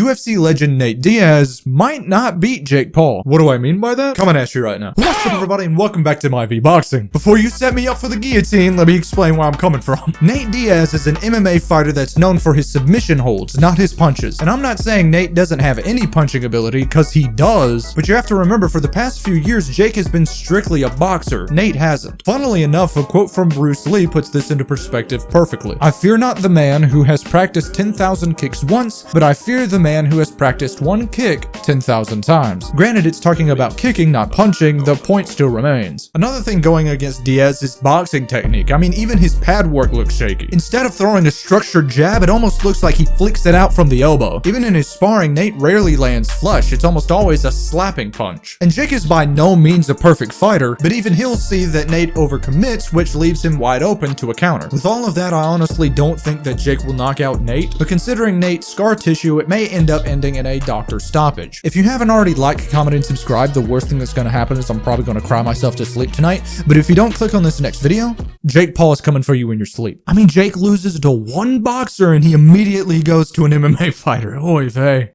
UFC legend Nate Diaz might not beat Jake Paul. What do I mean by that? Coming at you right now. What's up, everybody, and welcome back to my V-Boxing. Before you set me up for the guillotine, let me explain where I'm coming from. Nate Diaz is an MMA fighter that's known for his submission holds, not his punches. And I'm not saying Nate doesn't have any punching ability, because he does, but you have to remember for the past few years, Jake has been strictly a boxer. Nate hasn't. Funnily enough, a quote from Bruce Lee puts this into perspective perfectly. I fear not the man who has practiced 10,000 kicks once, but I fear the man who has practiced one kick 10,000 times. Granted, it's talking about kicking, not punching. The point still remains. Another thing going against Diaz is boxing technique. I mean, even his pad work looks shaky. Instead of throwing a structured jab, it almost looks like he flicks it out from the elbow. Even in his sparring, Nate rarely lands flush. It's almost always a slapping punch. And Jake is by no means a perfect fighter, but even he'll see that Nate overcommits, which leaves him wide open to a counter. With all of that, I honestly don't think that Jake will knock out Nate, but considering Nate's scar tissue, it may end up ending in a doctor stoppage. If you haven't already liked, comment, and subscribed, the worst thing that's going to happen is I'm probably going to cry myself to sleep tonight, but if you don't click on this next video, Jake Paul is coming for you in your sleep. I mean, Jake loses to one boxer and he immediately goes to an MMA fighter. Oy vey.